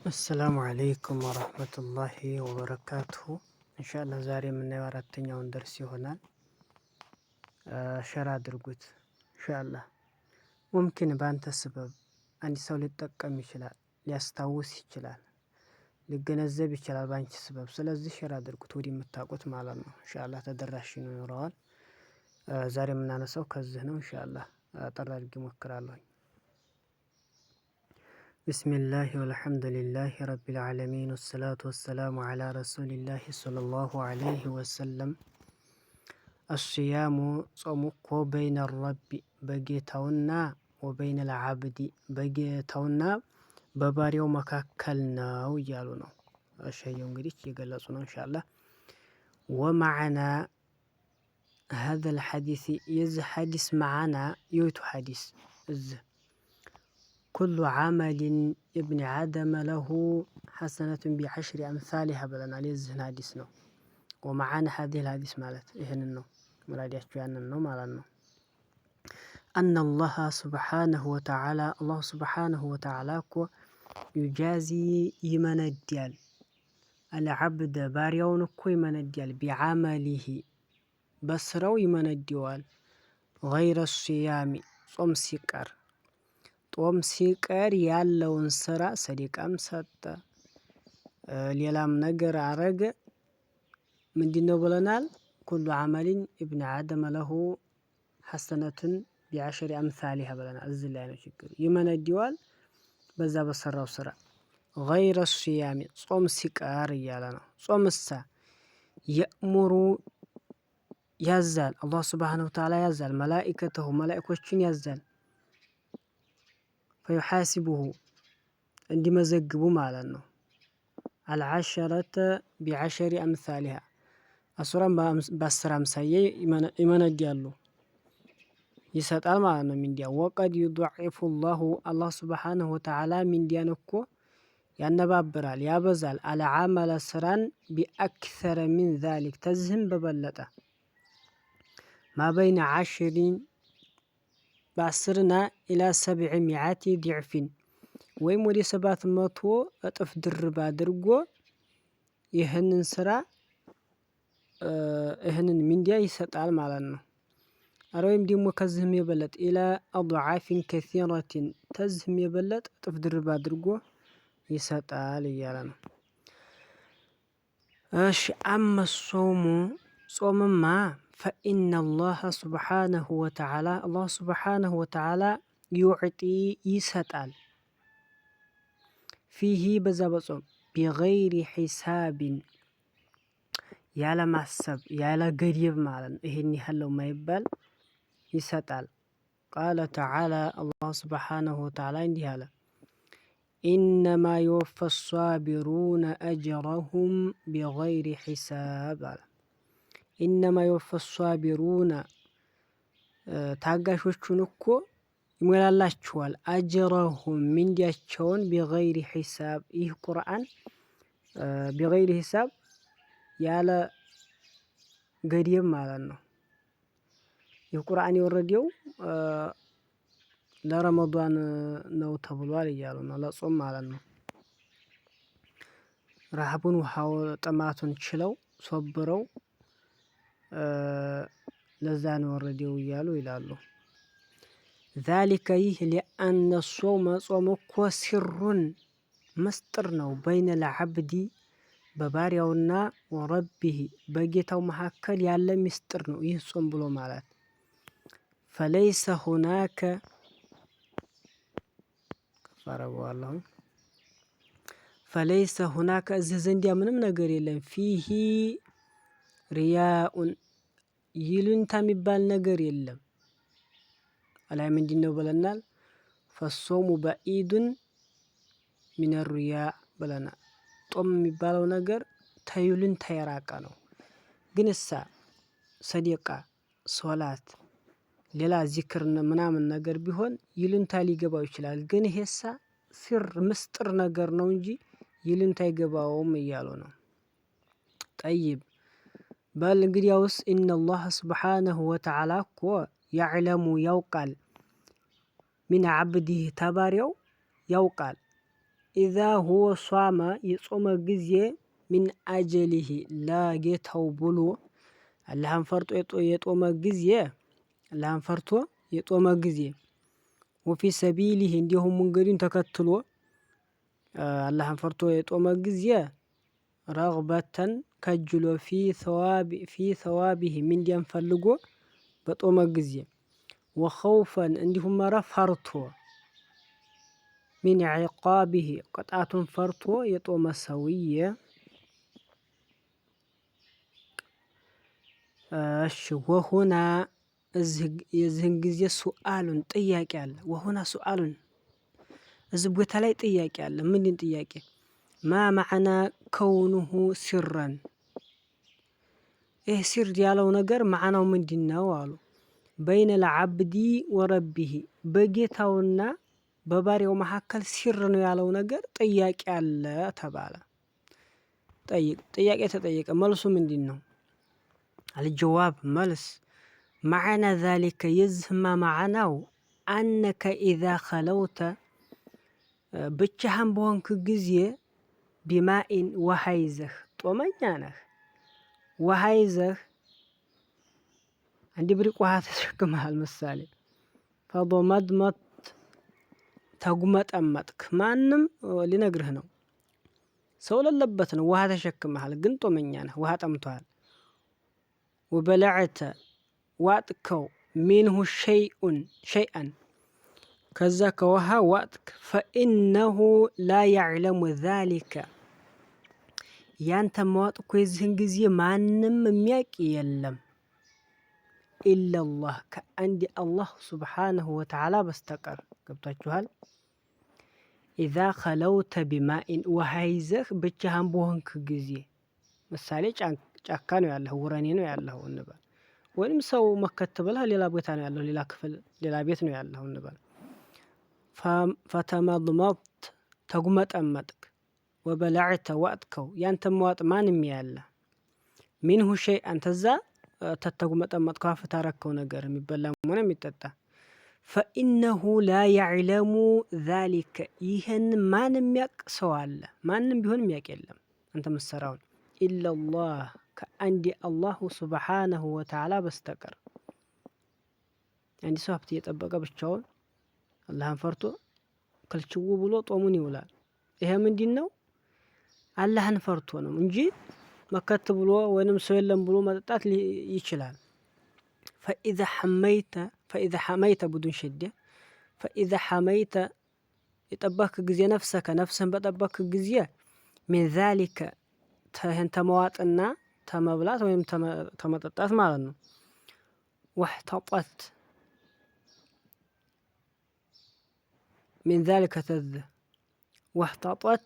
አሰላሙ አለይኩም ወረህመቱላሂ ወበረካቱሁ። ኢንሻአላህ ዛሬ የምናየው አራተኛውን ደርስ ይሆናል። ሸር አድርጉት ኢንሻአላህ። ሙምኪን በአንተ ስበብ አንድ ሰው ሊጠቀም ይችላል፣ ሊያስታውስ ይችላል፣ ሊገነዘብ ይችላል በአንቺ ስበብ። ስለዚህ ሸር አድርጉት ወዲህ የምታውቁት ማለት ነው። ኢንሻአላህ ተደራሽ ይኖረዋል። ዛሬ የምናነሳው ከዚህ ነው። ኢንሻአላህ አጠር አድርጌ እሞክራለሁ። ቢስሚላህ ወልሐምዱሊላህ ረቢል ዓለሚን ወሰላቱ ወሰላሙ ዓላ ረሱሊላህ ሰለላሁ ዐለይሂ ወሰለም። አስያሙ ጾሙ እኮ በይነ ረቢ በጌታውና ወበይነል ዓብዲ በጌታውና በባሪያው መካከል ነው እያሉ ነው። ሸየው እንግዲህ እየገለጹ ነው ኢንሻአላህ። ወመዓና ሀዘል ሐዲስ የዚህ ሐዲስ መዓና የወይቱ ሐዲስ እዚህ ኩሉ ዓመሊን ኢብኒ አደመ ለሁ ሐሰነቱን ቢዐሽሪ አምሳሊሃ ብለናል። የዚህን ሐዲስ ነው። ወመዓና ሀዚል ሐዲስ ማለት ይህንን ነው። ሙራዳቸው ያንን ነው ማለት ነው። አነላህ ሱብሓነሁ ወተዓላ አላሁ ሱብሓነሁ ወተዓላ እኮ ዩጃዚ ይመነዳል፣ አልዓብደ ባሪያውን እኮ ይመነዳል፣ ቢዓመሊሂ በስራው ይመነደዋል፣ ገይረ ሲያሚ ጾም ሲቀር ጦም ሲቀር ያለውን ስራ ሰደቃም ሰጠ ሌላም ነገር አረገ ምንድነው ብለናል? ኩሉ ዓመሊን ኢብኒ አደመ ለሁ ሐሰነቱን ቢዐሽሪ አምሳሊሃ ብለናል። እዚህ ላይ ነው ችግሩ። ይመነደዋል በዛ በሰራው ስራ። ገይረ ሲያሚ ጾም ሲቀር እያለ ነው። ጾምሳ የእሙሩ ያዛል፣ አላህ ሱብሓነሁ ወተዓላ ያዛል፣ መላኢከተሁ መላኢኮችን ያዛል፣ ፈዩሓሲቡሁ እንዲመዘግቡ ማለት ነው። አልዓሸረተ ቢዐሸሪ አምሳሊሃ አስሯን በ10 አምሳያ ይመነዳሉ ይሰጣል ማለት ነው። ሚንዲያ ወቀድ ዩضዒፉ ላሁ አላህ ሱብሓነሁ ወተዓላ ሚንዲያን እኮ ያነባብራል፣ ያበዛል። አልዓመለ ስራን ቢአክሰረ ሚን ዛሊክ ተዝህም በበለጠ ማበይነ ዓሽሪን በ10ና ኢላ 700 ዲዕፊን ወይም ወደ 700 እጥፍ ድርብ አድርጎ ይህንን ስራ ይህንን ሚንዲያ ይሰጣል ማለት ነው። አረ ወይም ደግሞ ከዚህም የበለጠ ኢላ አድዓፊን ከሲረቲን ተዝህም የበለጠ እጥፍ ድርብ አድርጎ ይሰጣል እያለ ነው። እሺ አመ ሶሙ ጾምማ ፈኢነላህ ሱብሓነሁ ወተዓላ አላህ ሱብሓነሁ ወተዓላ ዩዕጢ ይሰጣል፣ ፊሂ በዛ በጾም ቢገይሪ ሒሳቢን ያለ ማሰብ ያለ ገደብ ማለት ነው። ይሄን ያህለው ማይባል ይሰጣል። ቃለ ተዓላ አላህ ሱብሓነሁ ወተዓላ እንዲህ አለ፣ ኢነማ ዩወፋ ሷቢሩነ አጅረሁም ቢገይሪ ሒሳብ አለ። ኢነማ ዩወፋ ሷቢሩነ ታጋሾቹን እኮ ይሞላላችኋል፣ አጅረሁም ሚንዲያቸውን ቢገይሪ ሒሳብ። ይህ ቁርአን ቢገይሪ ሒሳብ ያለ ገደብ ማለት ነው። ይህ ቁርአን የወረደው ለረመዷን ነው ተብሏል እያሉ ነው። ለጾም ማለት ነው። ረሃቡን ውሃው ጥማቱን ችለው ሶብረው ለዛ ነው ወረደው እያሉ ይላሉ። ዛሊከ ይህ ሊአነ ሶመ ጾም እኮ ሲሩን ምስጢር ነው፣ በይነል ዓብዲ በባሪያውና ወረቢህ በጌታው መካከል ያለ ምስጢር ነው ይህ ጾም ብሎ ማለት። ፈለይሰ ሁናከ ከፈረበዋለሁ ፈለይሰ ሁናከ እዚህ ዘንዲያ ምንም ነገር የለም። ፊሂ ሪያኡን ይሉኝታ የሚባል ነገር የለም። አላይ ምንድን ነው ብለናል? ፈሶሙ በኢዱን ሚነ ሪያ ብለናል። ጦም የሚባለው ነገር ተይሉኝታ የራቀ ነው። ግን እሳ ሰደቃ፣ ሶላት፣ ሌላ ዚክር ምናምን ነገር ቢሆን ይሉኝታ ሊገባው ይችላል። ግን ይሄሳ ሲር ምስጢር ነገር ነው እንጂ ይሉኝታ አይገባውም እያሉ ነው። ጠይብ በል እንግዲያውስ ኢነላህ ሱብሓነሁ ወተዓላ እኮ ያዕለሙ ያውቃል፣ ሚን ዓብዲህ ተባሪያው ያውቃል፣ ኢዛ ሁወ ሷመ የጾመ ጊዜ ሚን አጀሊሂ ለጌታው ብሎ አላህን ፈርቶ የጦመ ጊዜ አላህን ፈርቶ የጦመ ጊዜ ወፊ ሰቢሊሂ እንዲሁም መንገዱን ተከትሎ አላህን ፈርቶ የጦመ ጊዜ ረግበተን ከጅሎ ፊ ሰዋቢሂ ሚንዲያን ፈልጎ በጦመ ጊዜ ወኸውፈን እንዲሁም ፈርቶ ሚን ዒቃቢሂ ቅጣቱን ፈርቶ የጦመ ሰውዬ እሺ ወሁና የዚህን ጊዜ ሱአሉን ጥያቄ አለ። ወሁና ሱአሉን እዚህ ቦታ ላይ ጥያቄ አለ። ምንድን ጥያቄ? ማ ማዕና ከውኑሁ ሲረን ይህ ሲር ያለው ነገር ማዕናው ምንድን ነው አሉ። በይነ ለዓብዲ ወረቢሂ በጌታውና በባሪያው መካከል ሲር ነው ያለው ነገር ጥያቄ አለ ተባለ። ጥያቄ ተጠየቀ። መልሱ ምንድን ነው? አልጀዋብ መልስ ማዕና ዛሊከ የዝህማ ማዕናው አነከ ኢዛ ኸለውተ ብቻህን በሆንክ ጊዜ ቢማኢን ውሃ ይዘህ ጦመኛ ነህ፣ ውሃ ይዘህ አንድ ብሪቅ ውሃ ተሸክመሃል። ምሳሌ ፈዶመድመት ተጉመጠመጥክ፣ ማንም ሊነግርህ ነው፣ ሰው ለለበት ነው። ውሃ ተሸክመሃል ግን ጦመኛ ነህ፣ ውሃ ጠምቶሃል። ወበለዕተ ዋጥከው ሚንሁ ሸይአን ከዛ ከውሃ ዋጥክ ፈኢነሁ ላ ያዕለሙ ዛሊከ ያንተ መዋጥ እኮ የዚህን ጊዜ ማንም የሚያውቅ የለም ኢለላህ ከአንድ አላህ ሱብሓነሁ ወተዓላ በስተቀር። ገብታችኋል? ኢዛ ኸለውተ ቢማኢን ውሃ ይዘህ ብቻህን በሆንክ ጊዜ ምሳሌ ጫካ ነው ያለኸው፣ ውረኔ ነው ያለኸው እንበል። ወይም ሰው መከት ብለህ ሌላ ቦታ ነው ያለኸው፣ ሌላ ክፍል ሌላ ቤት ነው ያለኸው እንበል። ፈተመድመድት ተጉመጠመጥክ፣ ወበላዕተ ዋጥከው ያንተ መዋጥ ማንም ያለ ሚንሁ ሸይአን ተዛ ተተጉመጠመጥከው አፍ ታረከው ነገር የሚበላም ሆነ የሚጠጣ ፈኢነሁ ላ ያዕለሙ ዛሊከ ይህን ማንም የሚያውቅ ሰው አለ? ማንም ቢሆን የሚያውቅ የለም አንተ ምሰራውን ኢለላህ ከአንድ አላሁ ሱብሓነሁ ወተዓላ በስተቀር። አንድ ሰው ሀብት እየጠበቀ ብቻውን አላህን ፈርቶ ክልችው ብሎ ጦሙን ይውላል። ይሄ ምንድን ነው? አላህን ፈርቶ ነው እንጂ መከት ብሎ ወይንም ሰው የለም ብሎ መጠጣት ይችላል። ፈኢዛ ሐመይተ ቡዱን ሸደ ፈኢዛ ሐመይተ የጠበክ ጊዜ ነፍስህን በጠበክ ጊዜ ሚን ዛሊከ ይህን ተመዋጥና ተመብላት ወይም ተመጠጣት ማለት ነው። ወሕተጠት ሚን ዛሊከ ተዝ ወሕተጠት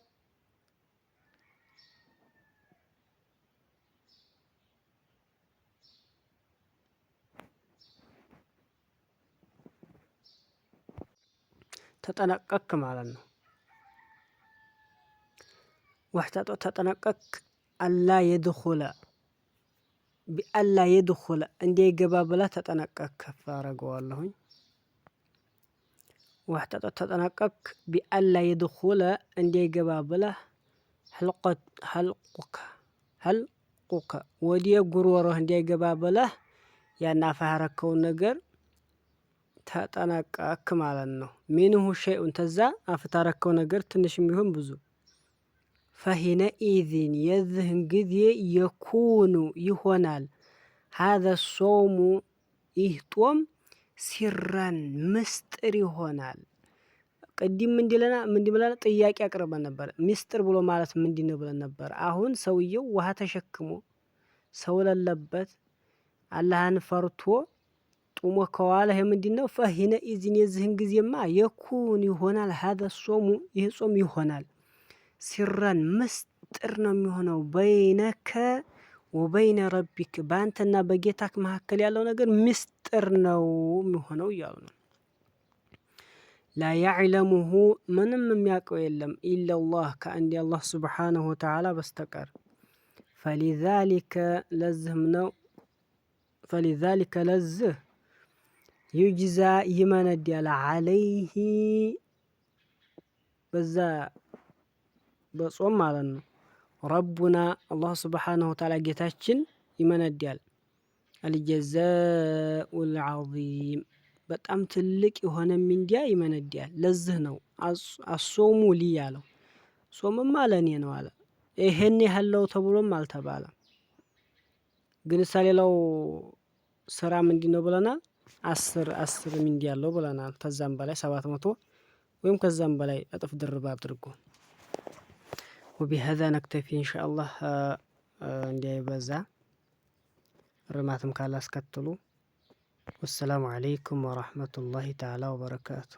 ተጠነቀክ ማለት ነው። ወሕተጠት ተጠነቀክ አላ የድኹለ ቢአላ የድኹለ እንዳይገባ ብላ ተጠነቀቅ። ከፍ አረገዋለሁኝ። ወሕተጠት ተጠነቀቅ ቢአላ የድኹለ እንዳይገባ ብላ ሐልቁከ ወዲየ ጉሮሮህ እንዳይገባ ብለህ ያን አፍ ያረከውን ነገር ተጠነቀቅ ማለት ነው። ሚንሁ ሸይኡን ተዛ አፍ ታረከው ነገር ትንሽም ቢሆን ብዙ ፈሂነ ኢዝን የዝህን ጊዜ የኩኑ ይሆናል ሀዘ ሶሙ ይህ ጦም ሲረን ምስጢር ይሆናል። ቅድም ምንድን ብለን ጥያቄ አቅርበን ነበር። ምስጢር ብሎ ማለት ምንድን ነው ብለን ነበር። አሁን ሰውየው ውሃ ተሸክሞ ሰው ለለበት አላህን ፈርቶ ጡሞ ከዋለ ይሄ ምንድን ነው? ፈሂነ ኢዝን የዝህን ጊዜማ የኩን ይሆናል ሀዘ ሶሙ ይህ ጾም ይሆናል ሲረን ምስጢር ነው የሚሆነው። በይነከ ወበይነ ረቢክ በአንተና በጌታክ መካከል ያለው ነገር ምስጢር ነው የሚሆነው እያሉ ነው። ላ ያዕለሙሁ ምንም የሚያውቀው የለም ኢለላህ ከአንድ አላህ ሱብሓነሁ ወተዓላ በስተቀር። ፈሊዛሊከ ለዝህም ነው ፈሊዛሊከ ለዝህ ዩጅዛ ይመነዳል ዓለይሂ በዛ በጾም ማለት ነው። ረቡና አላህ ስብሓነሁ ወተዓላ ጌታችን ይመነዳል። አልጀዛኡል ዐዚም በጣም ትልቅ የሆነ ሚንዲያ ይመነዳል። ለዚህ ነው አሶሙ ሊ ያለው። ጾምማ ለእኔ ነው አለ። ይሄን ያህለው ተብሎም አልተባለም። ግን ሌላው ስራ ምንድን ነው ብለናል? 10 ሚንዲ ያለው ብለናል። ከዛም በላይ 700 ወይም ከዛም በላይ እጥፍ ድርብ አድርጎ ወቢሀዛ ነክተፊ ኢንሻአላህ። እንዳይበዛ ርማትም ካላስከትሉ። ወሰላሙ አለይኩም ወራህመቱላሂ ተዓላ ወበረካቱ።